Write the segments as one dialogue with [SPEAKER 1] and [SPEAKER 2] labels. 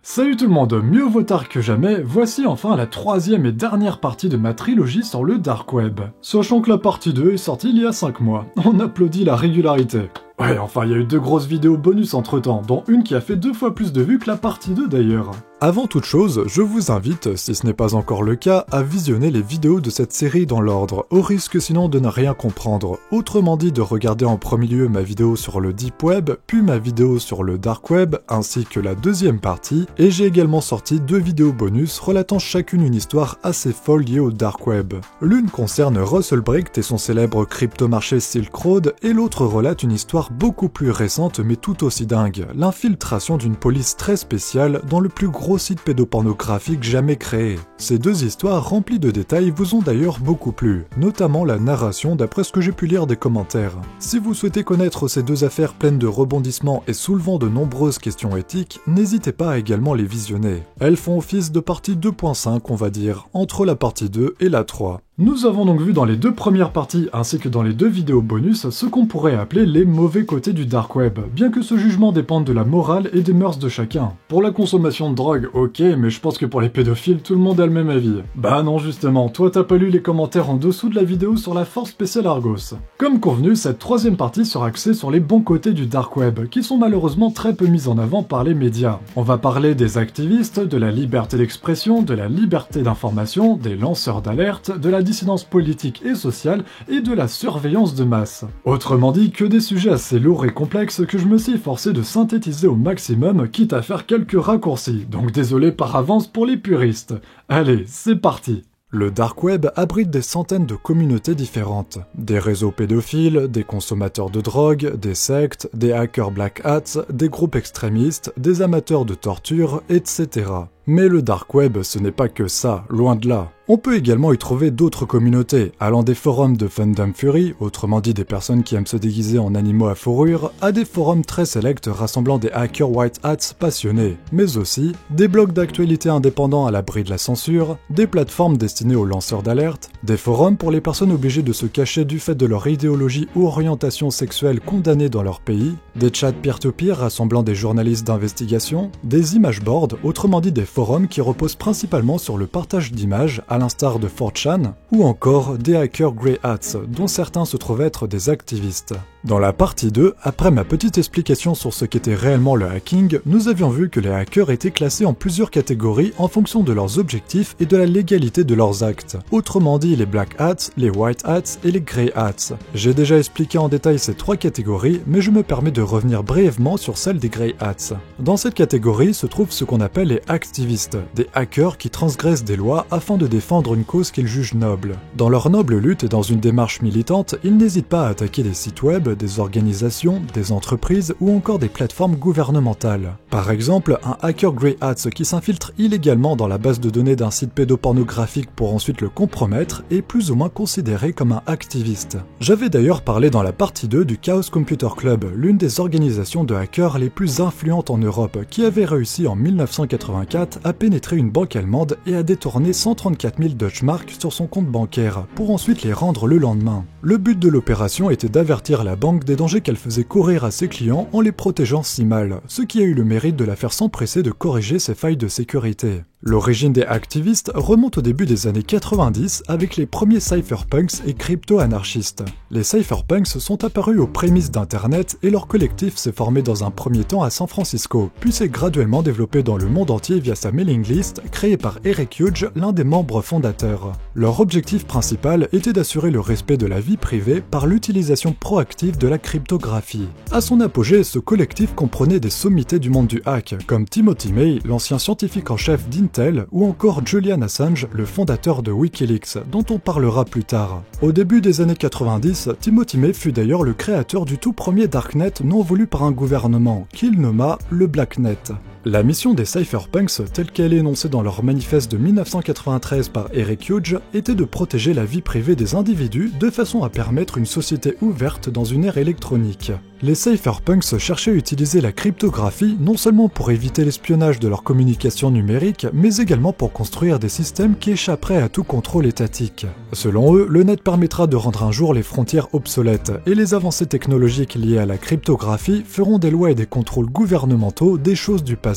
[SPEAKER 1] Salut tout le monde, mieux vaut tard que jamais, voici enfin la troisième et dernière partie de ma trilogie sur le Dark Web. Sachant que la partie 2 est sortie il y a 5 mois, on applaudit la régularité. Ouais, enfin il y a eu 2 grosses vidéos bonus entre temps, dont une qui a fait 2 fois plus de vues que la partie 2 d'ailleurs. Avant toute chose, je vous invite, si ce n'est pas encore le cas, à visionner les vidéos de cette série dans l'ordre, au risque sinon de ne rien comprendre. Autrement dit de regarder en premier lieu ma vidéo sur le Deep Web, puis ma vidéo sur le Dark Web, ainsi que la deuxième partie, et j'ai également sorti 2 vidéos bonus relatant chacune une histoire assez folle liée au Dark Web. L'une concerne Russell Bricht et son célèbre crypto-marché Silk Road, et l'autre relate une histoire beaucoup plus récente mais tout aussi dingue, l'infiltration d'une police très spéciale dans le plus gros site pédopornographique jamais créé. Ces 2 histoires remplies de détails vous ont d'ailleurs beaucoup plu, notamment la narration d'après ce que j'ai pu lire des commentaires. Si vous souhaitez connaître ces 2 affaires pleines de rebondissements et soulevant de nombreuses questions éthiques, n'hésitez pas à également les visionner. Elles font office de partie 2.5 on va dire, entre la partie 2 et la 3. Nous avons donc vu dans les 2 premières parties ainsi que dans les 2 vidéos bonus ce qu'on pourrait appeler les mauvais côtés du Dark Web, bien que ce jugement dépende de la morale et des mœurs de chacun. Pour la consommation de drogue, ok, mais je pense que pour les pédophiles, tout le monde a le même avis. Bah non justement, toi t'as pas lu les commentaires en dessous de la vidéo sur la force spéciale Argos. Comme convenu, cette troisième partie sera axée sur les bons côtés du Dark Web, qui sont malheureusement très peu mis en avant par les médias. On va parler des activistes, de la liberté d'expression, de la liberté d'information, des lanceurs d'alerte, de la dissidence politique et sociale et de la surveillance de masse. Autrement dit, que des sujets assez lourds et complexes que je me suis forcé de synthétiser au maximum, quitte à faire quelques raccourcis, donc désolé par avance pour les puristes. Allez, c'est parti! Le Dark Web abrite des centaines de communautés différentes. Des réseaux pédophiles, des consommateurs de drogue, des sectes, des hackers black hats, des groupes extrémistes, des amateurs de torture, etc. Mais le Dark Web, ce n'est pas que ça, loin de là. On peut également y trouver d'autres communautés, allant des forums de fandom fury, autrement dit des personnes qui aiment se déguiser en animaux à fourrure, à des forums très sélects rassemblant des hackers white hats passionnés, mais aussi des blogs d'actualité indépendants à l'abri de la censure, des plateformes destinées aux lanceurs d'alerte, des forums pour les personnes obligées de se cacher du fait de leur idéologie ou orientation sexuelle condamnée dans leur pays, des chats peer-to-peer rassemblant des journalistes d'investigation, des image boards, autrement dit des forums qui reposent principalement sur le partage d'images à l'instar de 4chan, ou encore des hackers grey hats, dont certains se trouvent être des activistes. Dans la partie 2, après ma petite explication sur ce qu'était réellement le hacking, nous avions vu que les hackers étaient classés en plusieurs catégories en fonction de leurs objectifs et de la légalité de leurs actes. Autrement dit les black hats, les white hats et les grey hats. J'ai déjà expliqué en détail ces 3 catégories, mais je me permets de revenir brièvement sur celle des grey hats. Dans cette catégorie se trouvent ce qu'on appelle les activistes, des hackers qui transgressent des lois afin de défendre une cause qu'ils jugent noble. Dans leur noble lutte et dans une démarche militante, ils n'hésitent pas à attaquer des sites web, des organisations, des entreprises ou encore des plateformes gouvernementales. Par exemple, un hacker grey hats qui s'infiltre illégalement dans la base de données d'un site pédopornographique pour ensuite le compromettre est plus ou moins considéré comme un activiste. J'avais d'ailleurs parlé dans la partie 2 du Chaos Computer Club, l'une des organisations de hackers les plus influentes en Europe, qui avait réussi en 1984 à pénétrer une banque allemande et à détourner 134 000 Deutschmark sur son compte bancaire, pour ensuite les rendre le lendemain. Le but de l'opération était d'avertir la banque des dangers qu'elle faisait courir à ses clients en les protégeant si mal, ce qui a eu le mérite de la faire s'empresser de corriger ses failles de sécurité. L'origine des activistes remonte au début des années 90 avec les premiers cypherpunks et crypto-anarchistes. Les cypherpunks sont apparus aux prémices d'Internet et leur collectif s'est formé dans un premier temps à San Francisco, puis s'est graduellement développé dans le monde entier via sa mailing list créée par Eric Huge, l'un des membres fondateurs. Leur objectif principal était d'assurer le respect de la vie privée par l'utilisation proactive de la cryptographie. À son apogée, ce collectif comprenait des sommités du monde du hack, comme Timothy May, l'ancien scientifique en chef d'Intel, ou encore Julian Assange, le fondateur de Wikileaks, dont on parlera plus tard. Au début des années 90, Timothy May fut d'ailleurs le créateur du tout premier Darknet non voulu par un gouvernement, qu'il nomma le Blacknet. La mission des cypherpunks, telle qu'elle est énoncée dans leur manifeste de 1993 par Eric Huge, était de protéger la vie privée des individus de façon à permettre une société ouverte dans une ère électronique. Les cypherpunks cherchaient à utiliser la cryptographie non seulement pour éviter l'espionnage de leur communication numérique, mais également pour construire des systèmes qui échapperaient à tout contrôle étatique. Selon eux, le net permettra de rendre un jour les frontières obsolètes, et les avancées technologiques liées à la cryptographie feront des lois et des contrôles gouvernementaux des choses du passé.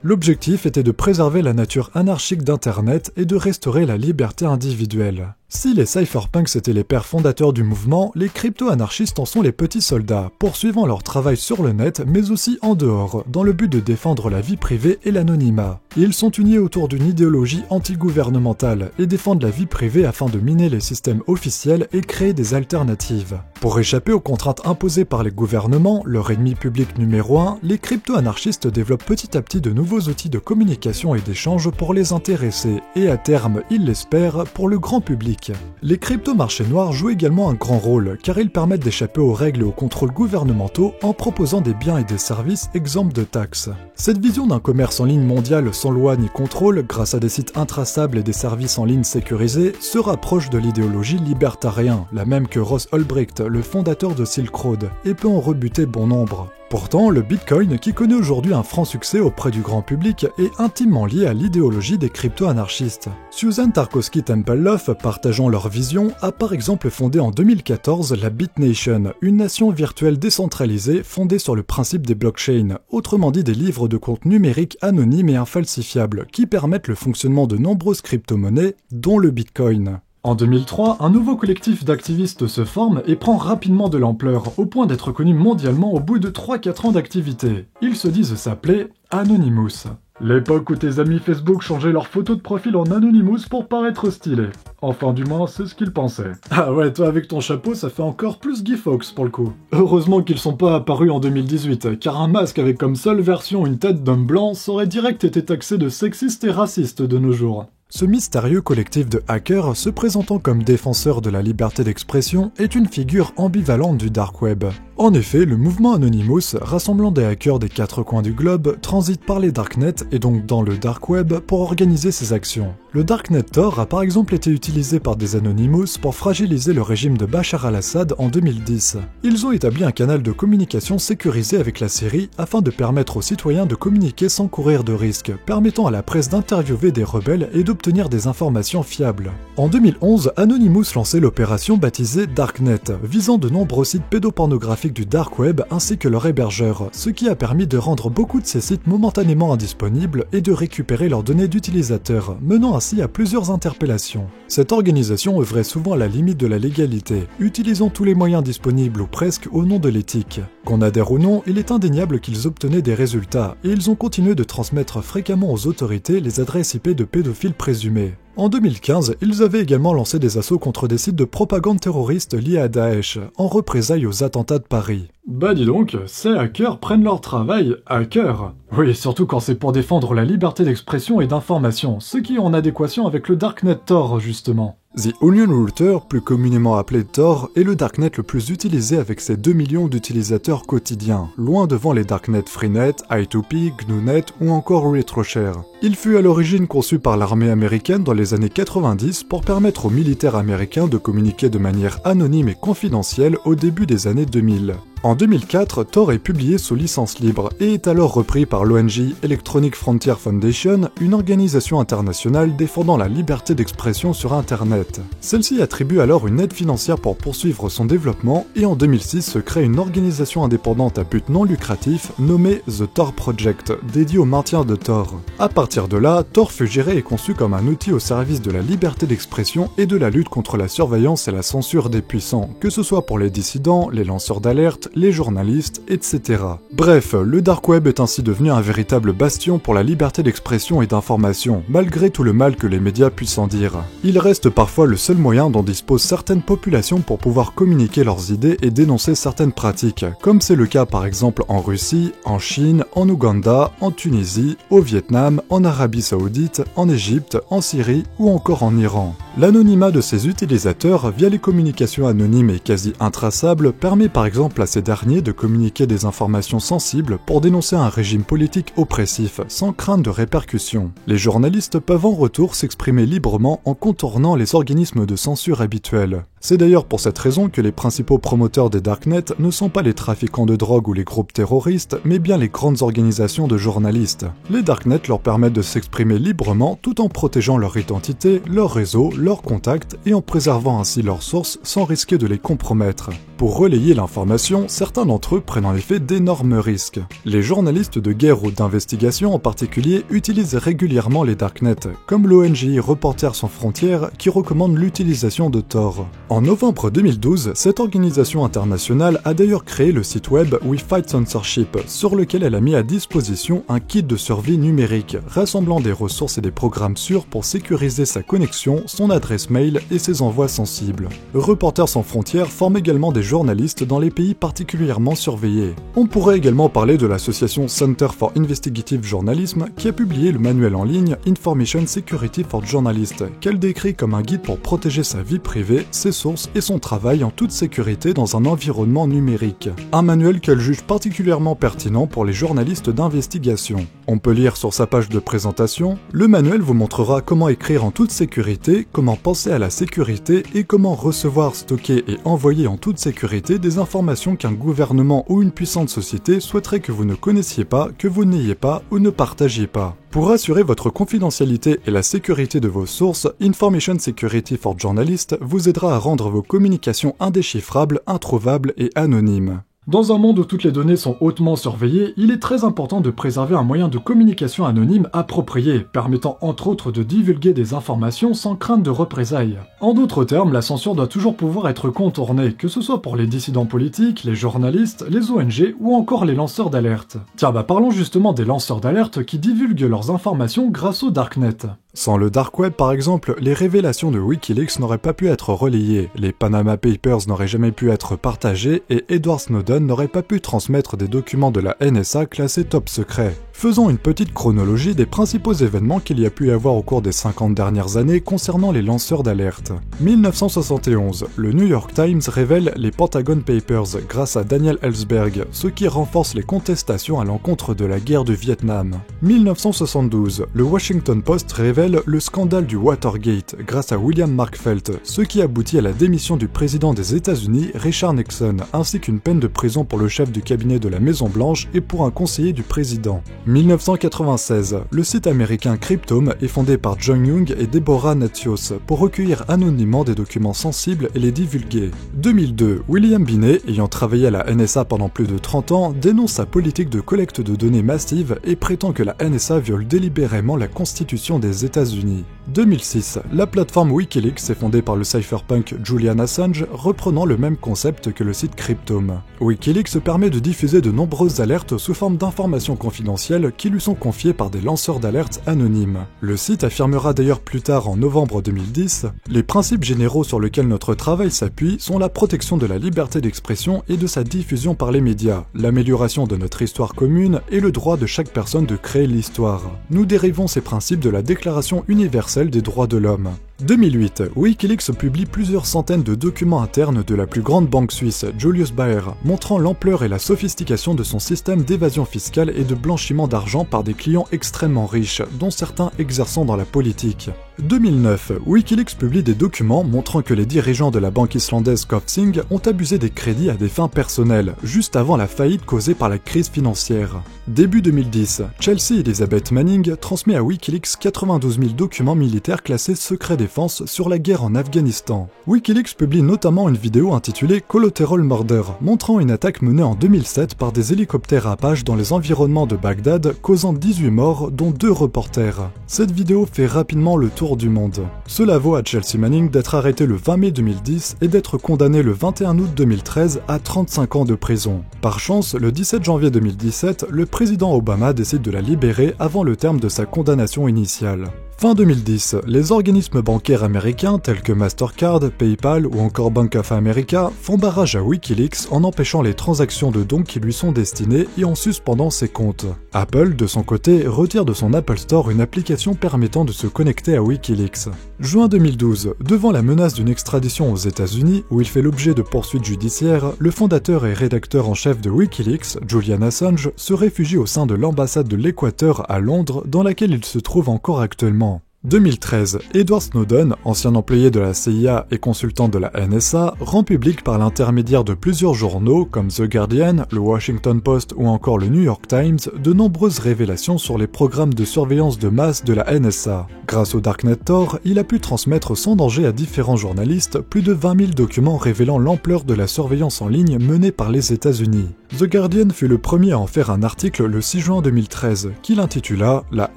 [SPEAKER 1] L'objectif était de préserver la nature anarchique d'Internet et de restaurer la liberté individuelle. Si les cypherpunks étaient les pères fondateurs du mouvement, les crypto-anarchistes en sont les petits soldats, poursuivant leur travail sur le net, mais aussi en dehors, dans le but de défendre la vie privée et l'anonymat. Ils sont unis autour d'une idéologie anti-gouvernementale et défendent la vie privée afin de miner les systèmes officiels et créer des alternatives. Pour échapper aux contraintes imposées par les gouvernements, leur ennemi public numéro 1, les crypto-anarchistes développent petit à petit de nouveaux outils de communication et d'échange pour les intéressés, et à terme, ils l'espèrent, pour le grand public. Les crypto-marchés noirs jouent également un grand rôle, car ils permettent d'échapper aux règles et aux contrôles gouvernementaux en proposant des biens et des services exempts de taxes. Cette vision d'un commerce en ligne mondial sans loi ni contrôle, grâce à des sites intraçables et des services en ligne sécurisés, se rapproche de l'idéologie libertarien, la même que Ross Ulbricht, le fondateur de Silk Road, et peut en rebuter bon nombre. Pourtant, le Bitcoin, qui connaît aujourd'hui un franc succès auprès du grand public, est intimement lié à l'idéologie des crypto-anarchistes. Susan Tarkowski Tempelhof, partageant leur vision, a par exemple fondé en 2014 la BitNation, une nation virtuelle décentralisée fondée sur le principe des blockchains, autrement dit des livres de compte numériques anonymes et infalsifiables, qui permettent le fonctionnement de nombreuses crypto-monnaies, dont le Bitcoin. En 2003, un nouveau collectif d'activistes se forme et prend rapidement de l'ampleur, au point d'être connu mondialement au bout de 3-4 ans d'activité. Ils se disent s'appeler Anonymous. L'époque où tes amis Facebook changeaient leurs photos de profil en Anonymous pour paraître stylés. Enfin du moins, c'est ce qu'ils pensaient. Ah ouais, toi avec ton chapeau, ça fait encore plus Guy Fawkes pour le coup. Heureusement qu'ils sont pas apparus en 2018, car un masque avec comme seule version une tête d'homme blanc aurait direct été taxé de sexiste et raciste de nos jours. Ce mystérieux collectif de hackers, se présentant comme défenseur de la liberté d'expression, est une figure ambivalente du dark web. En effet, le mouvement Anonymous, rassemblant des hackers des 4 coins du globe, transite par les darknets et donc dans le dark web pour organiser ses actions. Le darknet Tor a par exemple été utilisé par des Anonymous pour fragiliser le régime de Bachar al-Assad en 2010. Ils ont établi un canal de communication sécurisé avec la Syrie afin de permettre aux citoyens de communiquer sans courir de risques, permettant à la presse d'interviewer des rebelles et d'obtenir des informations fiables. En 2011, Anonymous lançait l'opération baptisée Darknet, visant de nombreux sites pédopornographiques du dark web ainsi que leur hébergeur, ce qui a permis de rendre beaucoup de ces sites momentanément indisponibles et de récupérer leurs données d'utilisateurs, menant ainsi à plusieurs interpellations. Cette organisation œuvrait souvent à la limite de la légalité, utilisant tous les moyens disponibles ou presque au nom de l'éthique. Qu'on adhère ou non, il est indéniable qu'ils obtenaient des résultats, et ils ont continué de transmettre fréquemment aux autorités les adresses IP de pédophiles présumés. En 2015, ils avaient également lancé des assauts contre des sites de propagande terroriste liés à Daesh, en représailles aux attentats de Paris. Bah dis donc, ces hackers prennent leur travail à cœur. Oui, surtout quand c'est pour défendre la liberté d'expression et d'information, ce qui est en adéquation avec le Darknet Tor justement. The Onion Router, plus communément appelé Tor, est le darknet le plus utilisé avec ses 2 millions d'utilisateurs quotidiens, loin devant les darknets Freenet, I2P, GNUnet ou encore RetroShare. Il fut à l'origine conçu par l'armée américaine dans les années 90 pour permettre aux militaires américains de communiquer de manière anonyme et confidentielle au début des années 2000. En 2004, Tor est publié sous licence libre et est alors repris par l'ONG Electronic Frontier Foundation, une organisation internationale défendant la liberté d'expression sur Internet. Celle-ci attribue alors une aide financière pour poursuivre son développement et en 2006 se crée une organisation indépendante à but non lucratif nommée The Tor Project, dédiée au maintien de Tor. À partir de là, Tor fut géré et conçu comme un outil au service de la liberté d'expression et de la lutte contre la surveillance et la censure des puissants, que ce soit pour les dissidents, les lanceurs d'alerte, les journalistes, etc. Bref, le dark web est ainsi devenu un véritable bastion pour la liberté d'expression et d'information, malgré tout le mal que les médias puissent en dire. Il reste parfois le seul moyen dont disposent certaines populations pour pouvoir communiquer leurs idées et dénoncer certaines pratiques, comme c'est le cas par exemple en Russie, en Chine, en Ouganda, en Tunisie, au Vietnam, en Arabie Saoudite, en Égypte, en Syrie ou encore en Iran. L'anonymat de ces utilisateurs via les communications anonymes et quasi intraçables permet par exemple à ces derniers de communiquer des informations sensibles pour dénoncer un régime politique oppressif, sans crainte de répercussions. Les journalistes peuvent en retour s'exprimer librement en contournant les organismes de censure habituels. C'est d'ailleurs pour cette raison que les principaux promoteurs des darknets ne sont pas les trafiquants de drogue ou les groupes terroristes, mais bien les grandes organisations de journalistes. Les darknets leur permettent de s'exprimer librement tout en protégeant leur identité, leur réseau, leurs contacts et en préservant ainsi leurs sources sans risquer de les compromettre. Pour relayer l'information, certains d'entre eux prennent en effet d'énormes risques. Les journalistes de guerre ou d'investigation en particulier utilisent régulièrement les darknets, comme l'ONG Reporters sans frontières qui recommande l'utilisation de Tor. En novembre 2012, cette organisation internationale a d'ailleurs créé le site web We Fight Censorship, sur lequel elle a mis à disposition un kit de survie numérique, rassemblant des ressources et des programmes sûrs pour sécuriser sa connexion, son adresse mail et ses envois sensibles. Reporters sans frontières forme également des journalistes dans les pays particulièrement surveillés. On pourrait également parler de l'association Center for Investigative Journalism qui a publié le manuel en ligne Information Security for Journalists, qu'elle décrit comme un guide pour protéger sa vie privée, ses sources et son travail en toute sécurité dans un environnement numérique. Un manuel qu'elle juge particulièrement pertinent pour les journalistes d'investigation. On peut lire sur sa page de présentation, le manuel vous montrera comment écrire en toute sécurité, comment penser à la sécurité et comment recevoir, stocker et envoyer en toute sécurité des informations qu'un gouvernement ou une puissante société souhaiterait que vous ne connaissiez pas, que vous n'ayez pas ou ne partagiez pas. Pour assurer votre confidentialité et la sécurité de vos sources, Information Security for Journalists vous aidera à rendre vos communications indéchiffrables, introuvables et anonymes. Dans un monde où toutes les données sont hautement surveillées, il est très important de préserver un moyen de communication anonyme approprié, permettant entre autres de divulguer des informations sans crainte de représailles. En d'autres termes, la censure doit toujours pouvoir être contournée, que ce soit pour les dissidents politiques, les journalistes, les ONG ou encore les lanceurs d'alerte. Tiens, parlons justement des lanceurs d'alerte qui divulguent leurs informations grâce au Darknet. Sans le Dark Web par exemple, les révélations de Wikileaks n'auraient pas pu être relayées, les Panama Papers n'auraient jamais pu être partagés et Edward Snowden n'aurait pas pu transmettre des documents de la NSA classés top secret. Faisons une petite chronologie des principaux événements qu'il y a pu y avoir au cours des 50 dernières années concernant les lanceurs d'alerte. 1971, le New York Times révèle les Pentagon Papers grâce à Daniel Ellsberg, ce qui renforce les contestations à l'encontre de la guerre du Vietnam. 1972, le Washington Post révèle le scandale du Watergate grâce à William Markfelt, ce qui aboutit à la démission du président des États-Unis, Richard Nixon, ainsi qu'une peine de prison pour le chef du cabinet de la Maison-Blanche et pour un conseiller du président. 1996, le site américain Cryptome est fondé par John Young et Deborah Natios pour recueillir anonymement des documents sensibles et les divulguer. 2002, William Binet, ayant travaillé à la NSA pendant plus de 30 ans, dénonce sa politique de collecte de données massive et prétend que la NSA viole délibérément la Constitution des États-Unis. 2006, la plateforme Wikileaks est fondée par le cypherpunk Julian Assange, reprenant le même concept que le site Cryptome. Wikileaks permet de diffuser de nombreuses alertes sous forme d'informations confidentielles qui lui sont confiées par des lanceurs d'alerte anonymes. Le site affirmera d'ailleurs plus tard en novembre 2010 « Les principes généraux sur lesquels notre travail s'appuie sont la protection de la liberté d'expression et de sa diffusion par les médias, l'amélioration de notre histoire commune et le droit de chaque personne de créer l'histoire. Nous dérivons ces principes de la Déclaration universelle des droits de l'homme. » 2008, Wikileaks publie plusieurs centaines de documents internes de la plus grande banque suisse, Julius Baer, montrant l'ampleur et la sophistication de son système d'évasion fiscale et de blanchiment d'argent par des clients extrêmement riches, dont certains exerçant dans la politique. 2009, Wikileaks publie des documents montrant que les dirigeants de la banque islandaise Kaupthing ont abusé des crédits à des fins personnelles, juste avant la faillite causée par la crise financière. Début 2010, Chelsea Elizabeth Manning transmet à Wikileaks 92 000 documents militaires classés secret défense sur la guerre en Afghanistan. Wikileaks publie notamment une vidéo intitulée Collateral Murder, montrant une attaque menée en 2007 par des hélicoptères Apache dans les environnements de Bagdad, causant 18 morts, dont 2 reporters. Cette vidéo fait rapidement le tour du monde. Cela vaut à Chelsea Manning d'être arrêté le 20 mai 2010 et d'être condamné le 21 août 2013 à 35 ans de prison. Par chance, le 17 janvier 2017, le président Obama décide de la libérer avant le terme de sa condamnation initiale. Fin 2010, les organismes bancaires américains tels que Mastercard, PayPal ou encore Bank of America font barrage à Wikileaks en empêchant les transactions de dons qui lui sont destinées et en suspendant ses comptes. Apple, de son côté, retire de son Apple Store une application permettant de se connecter à Wikileaks. Juin 2012, devant la menace d'une extradition aux États-Unis, où il fait l'objet de poursuites judiciaires, le fondateur et rédacteur en chef de Wikileaks, Julian Assange, se réfugie au sein de l'ambassade de l'Équateur à Londres, dans laquelle il se trouve encore actuellement. 2013, Edward Snowden, ancien employé de la CIA et consultant de la NSA, rend public par l'intermédiaire de plusieurs journaux comme The Guardian, le Washington Post ou encore le New York Times de nombreuses révélations sur les programmes de surveillance de masse de la NSA. Grâce au Darknet Tor, il a pu transmettre sans danger à différents journalistes plus de 20 000 documents révélant l'ampleur de la surveillance en ligne menée par les États-Unis. The Guardian fut le premier à en faire un article le 6 juin 2013, qu'il intitula « La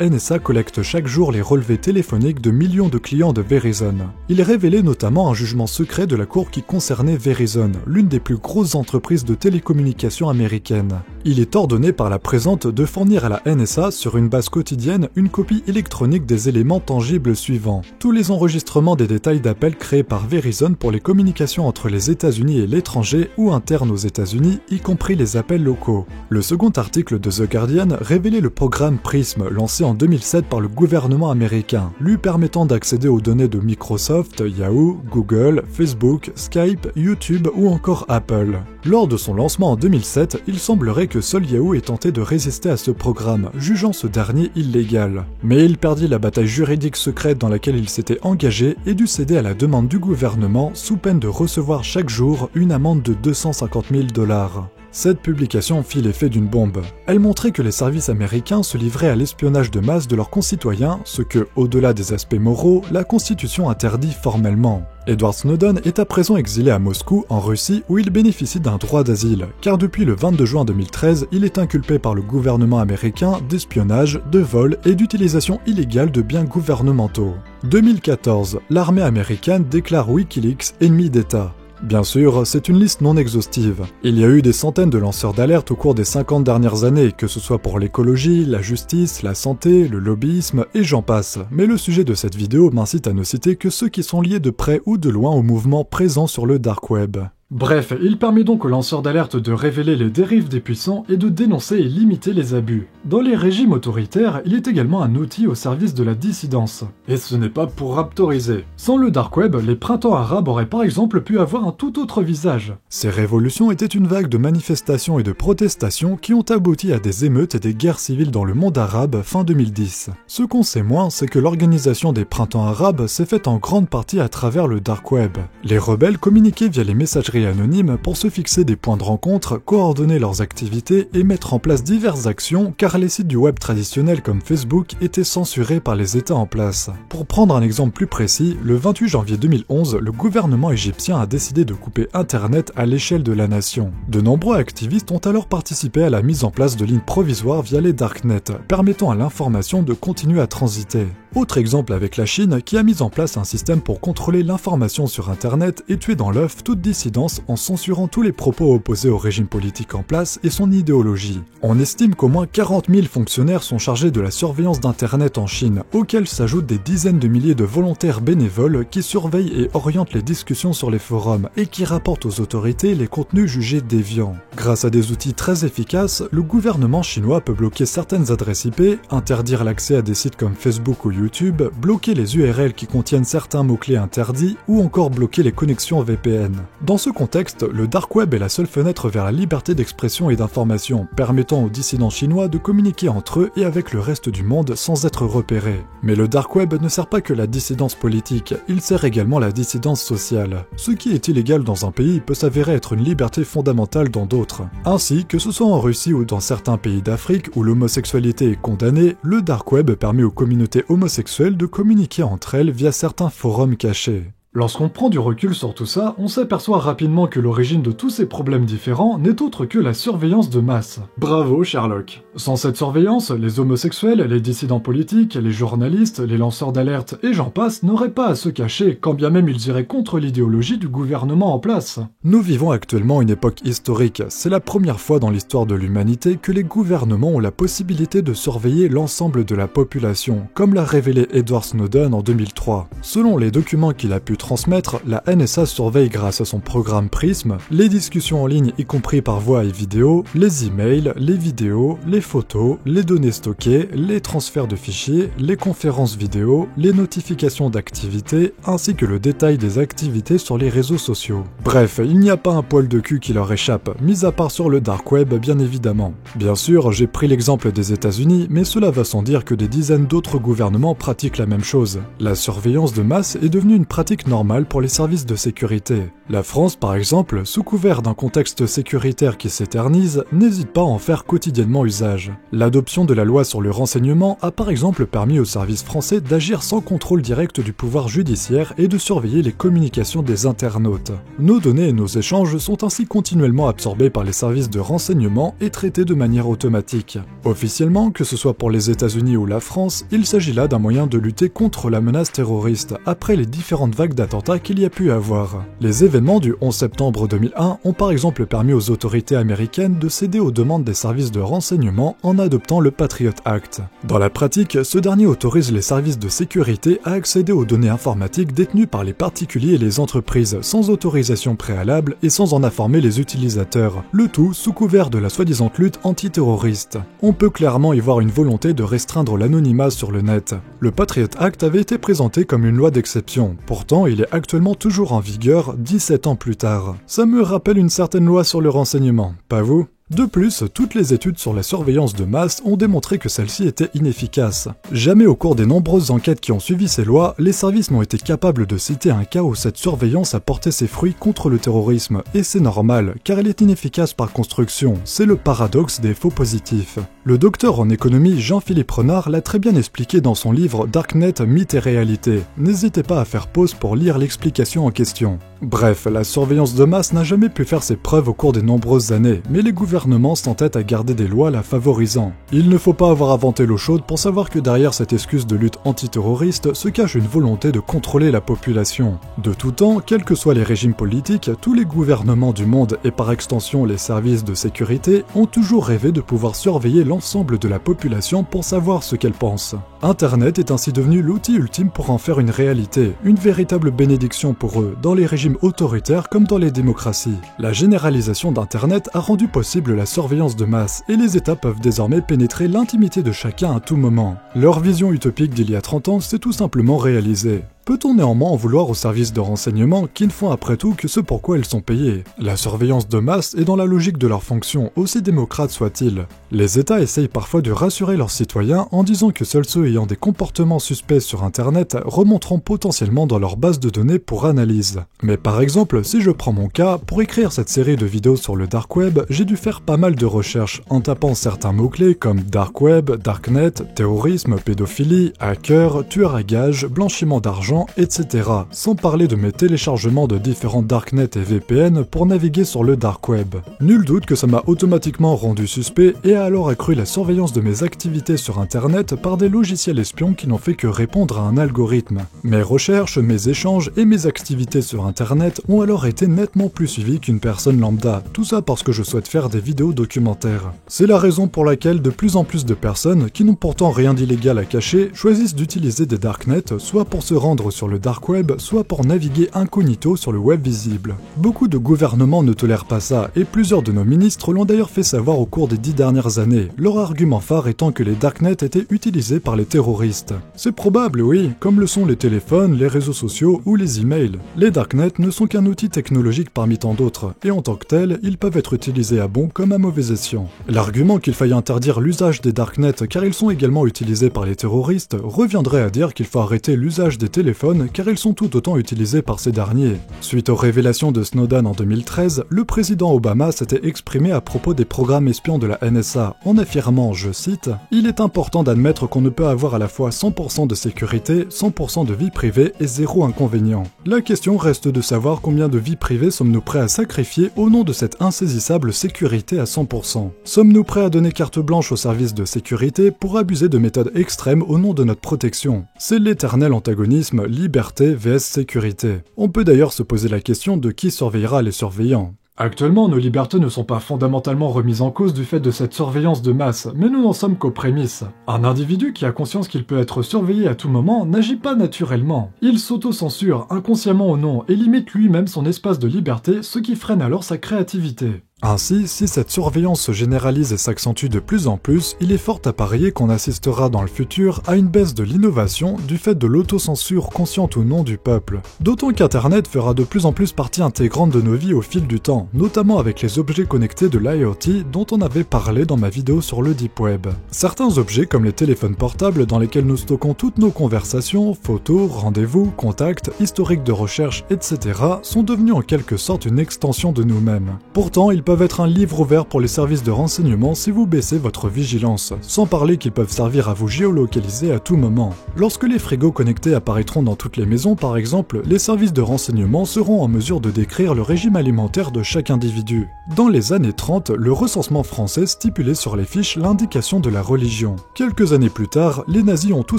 [SPEAKER 1] NSA collecte chaque jour les relevés téléphoniques de millions de clients de Verizon ». Il révélait notamment un jugement secret de la cour qui concernait Verizon, l'une des plus grosses entreprises de télécommunications américaines. Il est ordonné par la présente de fournir à la NSA sur une base quotidienne une copie électronique des éléments tangibles suivants. Tous les enregistrements des détails d'appels créés par Verizon pour les communications entre les États-Unis et l'étranger ou internes aux États-Unis, y compris les appels locaux. Le second article de The Guardian révélait le programme PRISM lancé en 2007 par le gouvernement américain, lui permettant d'accéder aux données de Microsoft, Yahoo, Google, Facebook, Skype, YouTube ou encore Apple. Lors de son lancement en 2007, il semblerait que seul Yahoo ait tenté de résister à ce programme, jugeant ce dernier illégal. Mais il perdit la bataille juridique secrète dans laquelle il s'était engagé et dut céder à la demande du gouvernement sous peine de recevoir chaque jour une amende de 250 000 $. Cette publication fit l'effet d'une bombe. Elle montrait que les services américains se livraient à l'espionnage de masse de leurs concitoyens, ce que, au-delà des aspects moraux, la Constitution interdit formellement. Edward Snowden est à présent exilé à Moscou, en Russie, où il bénéficie d'un droit d'asile, car depuis le 22 juin 2013, il est inculpé par le gouvernement américain d'espionnage, de vol et d'utilisation illégale de biens gouvernementaux. 2014, l'armée américaine déclare Wikileaks ennemi d'État. Bien sûr, c'est une liste non exhaustive. Il y a eu des centaines de lanceurs d'alerte au cours des 50 dernières années, que ce soit pour l'écologie, la justice, la santé, le lobbyisme, et j'en passe. Mais le sujet de cette vidéo m'incite à ne citer que ceux qui sont liés de près ou de loin au mouvement présent sur le dark web. Bref, il permet donc aux lanceurs d'alerte de révéler les dérives des puissants et de dénoncer et limiter les abus. Dans les régimes autoritaires, il est également un outil au service de la dissidence. Et ce n'est pas pour raptoriser. Sans le dark web, les printemps arabes auraient par exemple pu avoir un tout autre visage. Ces révolutions étaient une vague de manifestations et de protestations qui ont abouti à des émeutes et des guerres civiles dans le monde arabe fin 2010. Ce qu'on sait moins, c'est que l'organisation des printemps arabes s'est faite en grande partie à travers le dark web. Les rebelles communiquaient via les messageries anonymes pour se fixer des points de rencontre, coordonner leurs activités et mettre en place diverses actions car les sites du web traditionnels comme Facebook étaient censurés par les États en place. Pour prendre un exemple plus précis, le 28 janvier 2011, le gouvernement égyptien a décidé de couper Internet à l'échelle de la nation. De nombreux activistes ont alors participé à la mise en place de lignes provisoires via les darknets, permettant à l'information de continuer à transiter. Autre exemple avec la Chine qui a mis en place un système pour contrôler l'information sur Internet et tuer dans l'œuf toute dissidence en censurant tous les propos opposés au régime politique en place et son idéologie. On estime qu'au moins 40 000 fonctionnaires sont chargés de la surveillance d'Internet en Chine, auxquels s'ajoutent des dizaines de milliers de volontaires bénévoles qui surveillent et orientent les discussions sur les forums et qui rapportent aux autorités les contenus jugés déviants. Grâce à des outils très efficaces, le gouvernement chinois peut bloquer certaines adresses IP, interdire l'accès à des sites comme Facebook ou YouTube, bloquer les URL qui contiennent certains mots-clés interdits ou encore bloquer les connexions VPN. Dans ce contexte, le dark web est la seule fenêtre vers la liberté d'expression et d'information, permettant aux dissidents chinois de communiquer entre eux et avec le reste du monde sans être repérés. Mais le dark web ne sert pas que la dissidence politique, il sert également la dissidence sociale. Ce qui est illégal dans un pays peut s'avérer être une liberté fondamentale dans d'autres. Ainsi, que ce soit en Russie ou dans certains pays d'Afrique où l'homosexualité est condamnée, le dark web permet aux communautés homosexuelles de communiquer entre elles via certains forums cachés. Lorsqu'on prend du recul sur tout ça, on s'aperçoit rapidement que l'origine de tous ces problèmes différents n'est autre que la surveillance de masse. Bravo Sherlock. Sans cette surveillance, les homosexuels, les dissidents politiques, les journalistes, les lanceurs d'alerte et j'en passe n'auraient pas à se cacher, quand bien même ils iraient contre l'idéologie du gouvernement en place. Nous vivons actuellement une époque historique, c'est la première fois dans l'histoire de l'humanité que les gouvernements ont la possibilité de surveiller l'ensemble de la population, comme l'a révélé Edward Snowden en 2003. Selon les documents qu'il a pu transmettre, la NSA surveille grâce à son programme PRISM les discussions en ligne y compris par voix et vidéo, les emails, les vidéos, les photos, les données stockées, les transferts de fichiers, les conférences vidéo, les notifications d'activités, ainsi que le détail des activités sur les réseaux sociaux. Bref, il n'y a pas un poil de cul qui leur échappe, mis à part sur le dark web bien évidemment. Bien sûr, j'ai pris l'exemple des États-Unis, mais cela va sans dire que des dizaines d'autres gouvernements pratiquent la même chose. La surveillance de masse est devenue une pratique normale pour les services de sécurité. La France, par exemple, sous couvert d'un contexte sécuritaire qui s'éternise, n'hésite pas à en faire quotidiennement usage. L'adoption de la loi sur le renseignement a par exemple permis aux services français d'agir sans contrôle direct du pouvoir judiciaire et de surveiller les communications des internautes. Nos données et nos échanges sont ainsi continuellement absorbés par les services de renseignement et traités de manière automatique. Officiellement, que ce soit pour les États-Unis ou la France, il s'agit là d'un moyen de lutter contre la menace terroriste, après les différentes vagues d'attentats qu'il y a pu avoir. Les événements du 11 septembre 2001 ont par exemple permis aux autorités américaines de céder aux demandes des services de renseignement en adoptant le Patriot Act. Dans la pratique, ce dernier autorise les services de sécurité à accéder aux données informatiques détenues par les particuliers et les entreprises sans autorisation préalable et sans en informer les utilisateurs, le tout sous couvert de la soi-disant lutte antiterroriste. On peut clairement y voir une volonté de restreindre l'anonymat sur le net. Le Patriot Act avait été présenté comme une loi d'exception, pourtant il est actuellement toujours en vigueur 17 ans plus tard. Ça me rappelle une certaine loi sur le renseignement, pas vous ? De plus, toutes les études sur la surveillance de masse ont démontré que celle-ci était inefficace. Jamais au cours des nombreuses enquêtes qui ont suivi ces lois, les services n'ont été capables de citer un cas où cette surveillance a porté ses fruits contre le terrorisme, et c'est normal, car elle est inefficace par construction, c'est le paradoxe des faux positifs. Le docteur en économie Jean-Philippe Renard l'a très bien expliqué dans son livre Darknet, mythe et réalité. N'hésitez pas à faire pause pour lire l'explication en question. Bref, la surveillance de masse n'a jamais pu faire ses preuves au cours des nombreuses années, mais les gouvernements s'entêtent à garder des lois la favorisant. Il ne faut pas avoir inventé l'eau chaude pour savoir que derrière cette excuse de lutte antiterroriste se cache une volonté de contrôler la population. De tout temps, quels que soient les régimes politiques, tous les gouvernements du monde et par extension les services de sécurité ont toujours rêvé de pouvoir surveiller l'ensemble de la population pour savoir ce qu'elle pense. Internet est ainsi devenu l'outil ultime pour en faire une réalité, une véritable bénédiction pour eux, dans les régimes autoritaires comme dans les démocraties. La généralisation d'Internet a rendu possible la surveillance de masse, et les États peuvent désormais pénétrer l'intimité de chacun à tout moment. Leur vision utopique d'il y a 30 ans s'est tout simplement réalisée. Peut-on néanmoins en vouloir aux services de renseignement qui ne font après tout que ce pour quoi ils sont payés? La surveillance de masse est dans la logique de leur fonction, aussi démocrate soit-il. Les États essayent parfois de rassurer leurs citoyens en disant que seuls ceux ayant des comportements suspects sur Internet remonteront potentiellement dans leur base de données pour analyse. Mais par exemple, si je prends mon cas, pour écrire cette série de vidéos sur le Dark Web, j'ai dû faire pas mal de recherches en tapant certains mots-clés comme Dark Web, Darknet, terrorisme, pédophilie, hacker, tueur à gages, blanchiment d'argent, etc. Sans parler de mes téléchargements de différents Darknet et VPN pour naviguer sur le Dark Web. Nul doute que ça m'a automatiquement rendu suspect et a alors accru la surveillance de mes activités sur Internet par des logiciels espions qui n'ont fait que répondre à un algorithme. Mes recherches, mes échanges et mes activités sur Internet ont alors été nettement plus suivies qu'une personne lambda, tout ça parce que je souhaite faire des vidéos documentaires. C'est la raison pour laquelle de plus en plus de personnes, qui n'ont pourtant rien d'illégal à cacher, choisissent d'utiliser des Darknet soit pour se rendre sur le Dark Web, soit pour naviguer incognito sur le web visible. Beaucoup de gouvernements ne tolèrent pas ça, et plusieurs de nos ministres l'ont d'ailleurs fait savoir au cours des 10 dernières années, leur argument phare étant que les Darknet étaient utilisés par les terroristes. C'est probable, oui, comme le sont les téléphones, les réseaux sociaux ou les emails. Les Darknet ne sont qu'un outil technologique parmi tant d'autres, et en tant que tels, ils peuvent être utilisés à bon comme à mauvais escient. L'argument qu'il faille interdire l'usage des Darknet car ils sont également utilisés par les terroristes reviendrait à dire qu'il faut arrêter l'usage des téléphones car ils sont tout autant utilisés par ces derniers. Suite aux révélations de Snowden en 2013, le président Obama s'était exprimé à propos des programmes espions de la NSA en affirmant, je cite, « Il est important d'admettre qu'on ne peut avoir à la fois 100% de sécurité, 100% de vie privée et zéro inconvénient. La question reste de savoir combien de vies privées sommes-nous prêts à sacrifier au nom de cette insaisissable sécurité à 100%. Sommes-nous prêts à donner carte blanche aux services de sécurité pour abuser de méthodes extrêmes au nom de notre protection? C'est l'éternel antagonisme liberté vs sécurité. On peut d'ailleurs se poser la question de qui surveillera les surveillants. Actuellement, nos libertés ne sont pas fondamentalement remises en cause du fait de cette surveillance de masse, mais nous n'en sommes qu'aux prémices. Un individu qui a conscience qu'il peut être surveillé à tout moment n'agit pas naturellement. Il s'auto-censure, inconsciemment ou non, et limite lui-même son espace de liberté, ce qui freine alors sa créativité. Ainsi, si cette surveillance se généralise et s'accentue de plus en plus, il est fort à parier qu'on assistera dans le futur à une baisse de l'innovation du fait de l'autocensure consciente ou non du peuple. D'autant qu'Internet fera de plus en plus partie intégrante de nos vies au fil du temps, notamment avec les objets connectés de l'IoT dont on avait parlé dans ma vidéo sur le Deep Web. Certains objets comme les téléphones portables dans lesquels nous stockons toutes nos conversations, photos, rendez-vous, contacts, historiques de recherche, etc. sont devenus en quelque sorte une extension de nous-mêmes. Pourtant, ils peuvent être un livre ouvert pour les services de renseignement si vous baissez votre vigilance, sans parler qu'ils peuvent servir à vous géolocaliser à tout moment. Lorsque les frigos connectés apparaîtront dans toutes les maisons par exemple, les services de renseignement seront en mesure de décrire le régime alimentaire de chaque individu. Dans les années 30, le recensement français stipulait sur les fiches l'indication de la religion. Quelques années plus tard, les nazis ont tout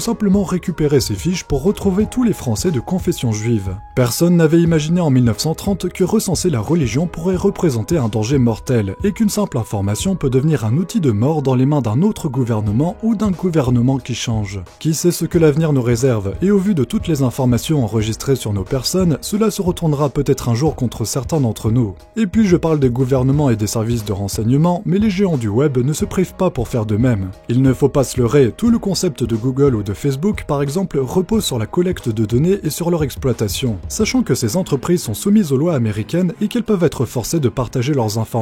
[SPEAKER 1] simplement récupéré ces fiches pour retrouver tous les Français de confession juive. Personne n'avait imaginé en 1930 que recenser la religion pourrait représenter un danger mortel et qu'une simple information peut devenir un outil de mort dans les mains d'un autre gouvernement ou d'un gouvernement qui change. Qui sait ce que l'avenir nous réserve, et au vu de toutes les informations enregistrées sur nos personnes, cela se retournera peut-être un jour contre certains d'entre nous. Et puis je parle des gouvernements et des services de renseignement, mais les géants du web ne se privent pas pour faire de même. Il ne faut pas se leurrer, tout le concept de Google ou de Facebook par exemple repose sur la collecte de données et sur leur exploitation, sachant que ces entreprises sont soumises aux lois américaines et qu'elles peuvent être forcées de partager leurs informations,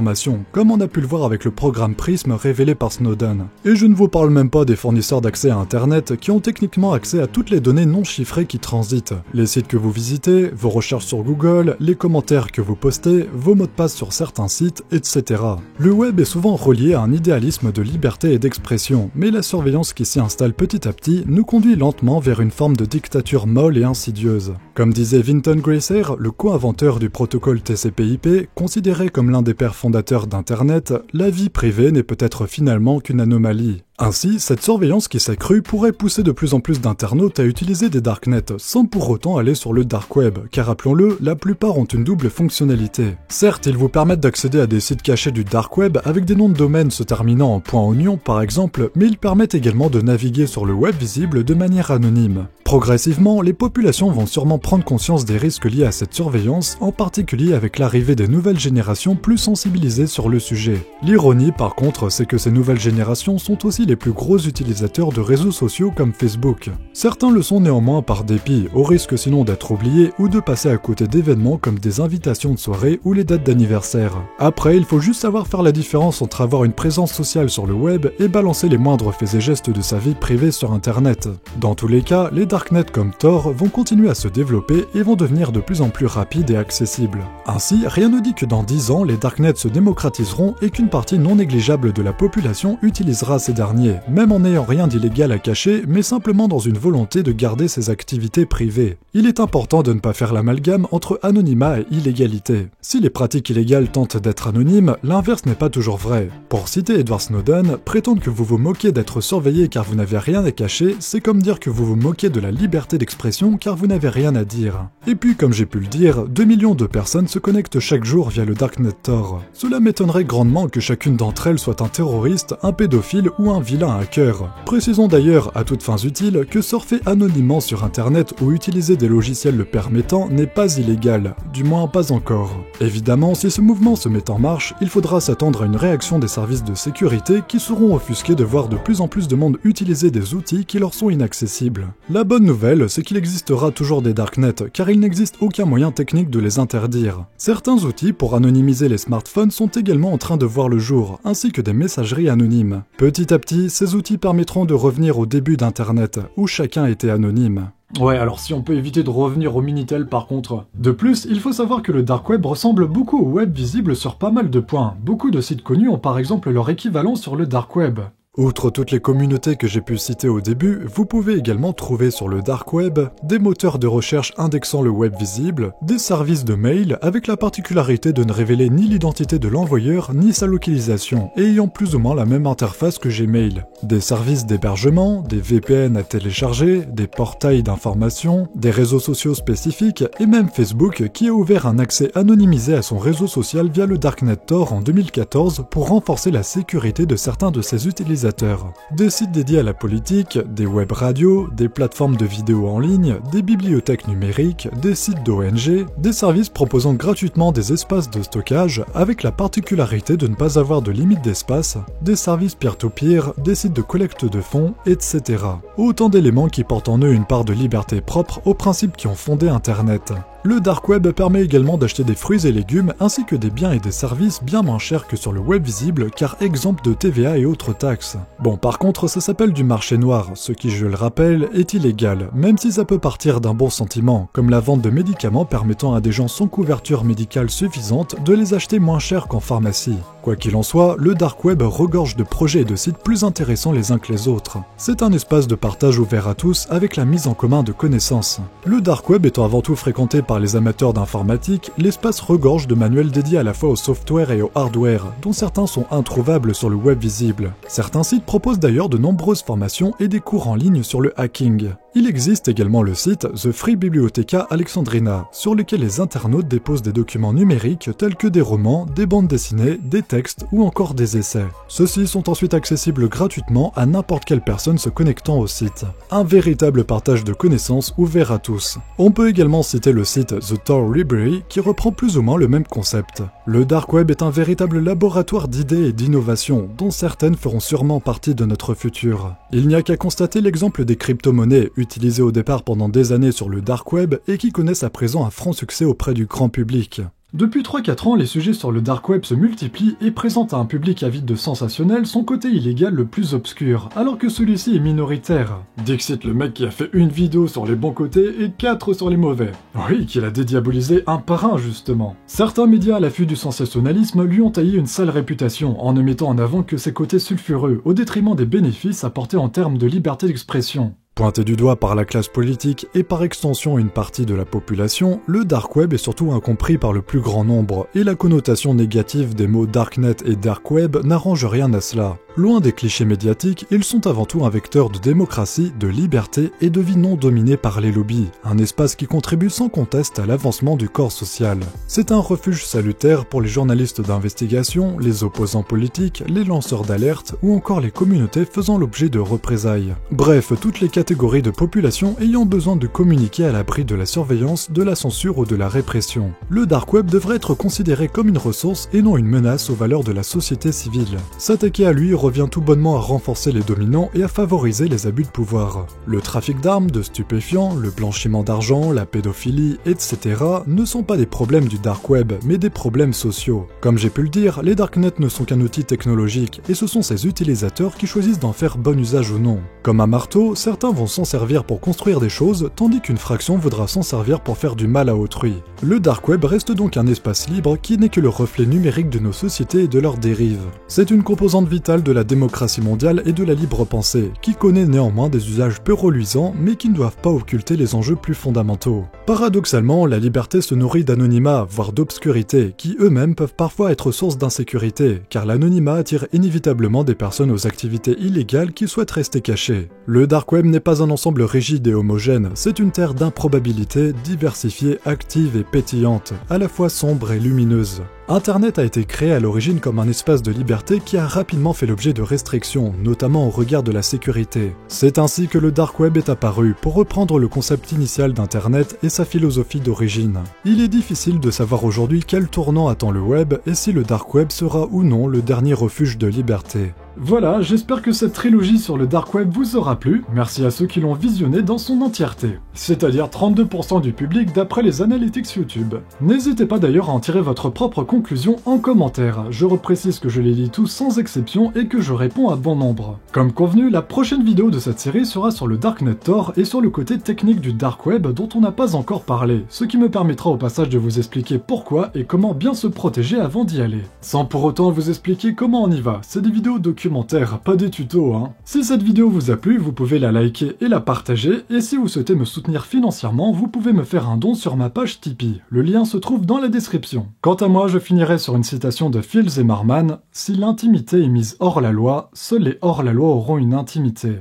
[SPEAKER 1] comme on a pu le voir avec le programme Prism révélé par Snowden. Et je ne vous parle même pas des fournisseurs d'accès à Internet qui ont techniquement accès à toutes les données non chiffrées qui transitent, les sites que vous visitez, vos recherches sur Google, les commentaires que vous postez, vos mots de passe sur certains sites, etc. Le web est souvent relié à un idéalisme de liberté et d'expression, mais la surveillance qui s'y installe petit à petit nous conduit lentement vers une forme de dictature molle et insidieuse. Comme disait Vinton Gracer, le co-inventeur du protocole TCP/IP, considéré comme l'un des pères fondateurs d'Internet, la vie privée n'est peut-être finalement qu'une anomalie. Ainsi, cette surveillance qui s'accrue pourrait pousser de plus en plus d'internautes à utiliser des darknets sans pour autant aller sur le dark web, car rappelons-le, la plupart ont une double fonctionnalité. Certes, ils vous permettent d'accéder à des sites cachés du dark web avec des noms de domaine se terminant en .oignon par exemple, mais ils permettent également de naviguer sur le web visible de manière anonyme. Progressivement, les populations vont sûrement prendre conscience des risques liés à cette surveillance, en particulier avec l'arrivée des nouvelles générations plus sensibilisées sur le sujet. L'ironie par contre, c'est que ces nouvelles générations sont aussi les plus gros utilisateurs de réseaux sociaux comme Facebook. Certains le sont néanmoins par dépit, au risque sinon d'être oubliés ou de passer à côté d'événements comme des invitations de soirée ou les dates d'anniversaire. Après, il faut juste savoir faire la différence entre avoir une présence sociale sur le web et balancer les moindres faits et gestes de sa vie privée sur internet. Dans tous les cas, les darknets comme Tor vont continuer à se développer et vont devenir de plus en plus rapides et accessibles. Ainsi, rien ne dit que dans 10 ans, les darknets se démocratiseront et qu'une partie non négligeable de la population utilisera ces derniers, même en n'ayant rien d'illégal à cacher, mais simplement dans une volonté de garder ses activités privées. Il est important de ne pas faire l'amalgame entre anonymat et illégalité. Si les pratiques illégales tentent d'être anonymes, l'inverse n'est pas toujours vrai. Pour citer Edward Snowden, prétendre que vous vous moquez d'être surveillé car vous n'avez rien à cacher, c'est comme dire que vous vous moquez de la liberté d'expression car vous n'avez rien à dire. Et puis, comme j'ai pu le dire, 2 millions de personnes se connectent chaque jour via le darknet Tor. Cela m'étonnerait grandement que chacune d'entre elles soit un terroriste, un pédophile ou un vilain hacker. Précisons d'ailleurs, à toutes fins utiles, que surfer anonymement sur internet ou utiliser des logiciels le permettant n'est pas illégal, du moins pas encore. Évidemment, si ce mouvement se met en marche, il faudra s'attendre à une réaction des services de sécurité qui seront offusqués de voir de plus en plus de monde utiliser des outils qui leur sont inaccessibles. La bonne nouvelle, c'est qu'il existera toujours des darknets, car il n'existe aucun moyen technique de les interdire. Certains outils pour anonymiser les smartphones sont également en train de voir le jour, ainsi que des messageries anonymes. Petit à petit, ces outils permettront de revenir au début d'Internet, où chacun était anonyme. Ouais, alors si on peut éviter de revenir au Minitel par contre. De plus, il faut savoir que le dark web ressemble beaucoup au web visible sur pas mal de points. Beaucoup de sites connus ont par exemple leur équivalent sur le dark web. Outre toutes les communautés que j'ai pu citer au début, vous pouvez également trouver sur le dark web des moteurs de recherche indexant le web visible, des services de mail avec la particularité de ne révéler ni l'identité de l'envoyeur ni sa localisation, et ayant plus ou moins la même interface que Gmail, des services d'hébergement, des VPN à télécharger, des portails d'information, des réseaux sociaux spécifiques, et même Facebook qui a ouvert un accès anonymisé à son réseau social via le darknet Tor en 2014 pour renforcer la sécurité de certains de ses utilisateurs utilisateurs. Des sites dédiés à la politique, des web radios, des plateformes de vidéos en ligne, des bibliothèques numériques, des sites d'ONG, des services proposant gratuitement des espaces de stockage avec la particularité de ne pas avoir de limite d'espace, des services peer-to-peer, des sites de collecte de fonds, etc. Autant d'éléments qui portent en eux une part de liberté propre aux principes qui ont fondé Internet. Le dark web permet également d'acheter des fruits et légumes ainsi que des biens et des services bien moins chers que sur le web visible car exempt de TVA et autres taxes. Bon, par contre, ça s'appelle du marché noir, ce qui, je le rappelle, est illégal, même si ça peut partir d'un bon sentiment, comme la vente de médicaments permettant à des gens sans couverture médicale suffisante de les acheter moins cher qu'en pharmacie. Quoi qu'il en soit, le dark web regorge de projets et de sites plus intéressants les uns que les autres. C'est un espace de partage ouvert à tous avec la mise en commun de connaissances. Le dark web étant avant tout fréquenté par les amateurs d'informatique, l'espace regorge de manuels dédiés à la fois au software et au hardware, dont certains sont introuvables sur le web visible. Certains sites proposent d'ailleurs de nombreuses formations et des cours en ligne sur le hacking. Il existe également le site The Free Bibliotheca Alexandrina, sur lequel les internautes déposent des documents numériques tels que des romans, des bandes dessinées, des textes ou encore des essais. Ceux-ci sont ensuite accessibles gratuitement à n'importe quelle personne se connectant au site. Un véritable partage de connaissances ouvert à tous. On peut également citer le site The Tor Library qui reprend plus ou moins le même concept. Le dark web est un véritable laboratoire d'idées et d'innovations, dont certaines feront sûrement partie de notre futur. Il n'y a qu'à constater l'exemple des crypto-monnaies utilisées au départ pendant des années sur le dark web et qui connaissent à présent un franc succès auprès du grand public. Depuis 3-4 ans, les sujets sur le dark web se multiplient et présentent à un public avide de sensationnel son côté illégal le plus obscur, alors que celui-ci est minoritaire. Dixit le mec qui a fait une vidéo sur les bons côtés et 4 sur les mauvais. Oui, qu'il a dédiabolisé un par un justement. Certains médias à l'affût du sensationnalisme lui ont taillé une sale réputation en ne mettant en avant que ses côtés sulfureux, au détriment des bénéfices apportés en termes de liberté d'expression. Pointé du doigt par la classe politique et par extension une partie de la population, le dark web est surtout incompris par le plus grand nombre, et la connotation négative des mots darknet et dark web n'arrange rien à cela. Loin des clichés médiatiques, ils sont avant tout un vecteur de démocratie, de liberté et de vie non dominée par les lobbies, un espace qui contribue sans conteste à l'avancement du corps social. C'est un refuge salutaire pour les journalistes d'investigation, les opposants politiques, les lanceurs d'alerte ou encore les communautés faisant l'objet de représailles. Bref, toutes les catégories de population ayant besoin de communiquer à l'abri de la surveillance, de la censure ou de la répression. Le dark web devrait être considéré comme une ressource et non une menace aux valeurs de la société civile. S'attaquer à lui revient tout bonnement à renforcer les dominants et à favoriser les abus de pouvoir. Le trafic d'armes, de stupéfiants, le blanchiment d'argent, la pédophilie, etc. ne sont pas des problèmes du dark web, mais des problèmes sociaux. Comme j'ai pu le dire, les darknets ne sont qu'un outil technologique, et ce sont ses utilisateurs qui choisissent d'en faire bon usage ou non. Comme un marteau, certains vont s'en servir pour construire des choses, tandis qu'une fraction voudra s'en servir pour faire du mal à autrui. Le dark web reste donc un espace libre qui n'est que le reflet numérique de nos sociétés et de leurs dérives. C'est une composante vitale de la démocratie mondiale et de la libre pensée, qui connaît néanmoins des usages peu reluisants, mais qui ne doivent pas occulter les enjeux plus fondamentaux. Paradoxalement, la liberté se nourrit d'anonymat, voire d'obscurité, qui eux-mêmes peuvent parfois être source d'insécurité, car l'anonymat attire inévitablement des personnes aux activités illégales qui souhaitent rester cachées. Le dark web n'est pas un ensemble rigide et homogène, c'est une terre d'improbabilité, diversifiée, active et pétillante, à la fois sombre et lumineuse. Internet a été créé à l'origine comme un espace de liberté qui a rapidement fait l'objet de restrictions, notamment au regard de la sécurité. C'est ainsi que le dark web est apparu, pour reprendre le concept initial d'Internet et sa philosophie d'origine. Il est difficile de savoir aujourd'hui quel tournant attend le web et si le dark web sera ou non le dernier refuge de liberté. Voilà, j'espère que cette trilogie sur le dark web vous aura plu, merci à ceux qui l'ont visionné dans son entièreté, c'est-à-dire 32% du public d'après les analytics YouTube. N'hésitez pas d'ailleurs à en tirer votre propre conclusion en commentaire, je reprécise que je les lis tous sans exception et que je réponds à bon nombre. Comme convenu, la prochaine vidéo de cette série sera sur le Darknet Tor et sur le côté technique du dark web dont on n'a pas encore parlé, ce qui me permettra au passage de vous expliquer pourquoi et comment bien se protéger avant d'y aller. Sans pour autant vous expliquer comment on y va, c'est des vidéos documentaires, pas des tutos hein. Si cette vidéo vous a plu, vous pouvez la liker et la partager, et si vous souhaitez me soutenir financièrement, vous pouvez me faire un don sur ma page Tipeee, le lien se trouve dans la description. Quant à moi, je finirai sur une citation de Fields et Marman, « Si l'intimité est mise hors la loi, seuls les hors-la-loi auront une intimité ».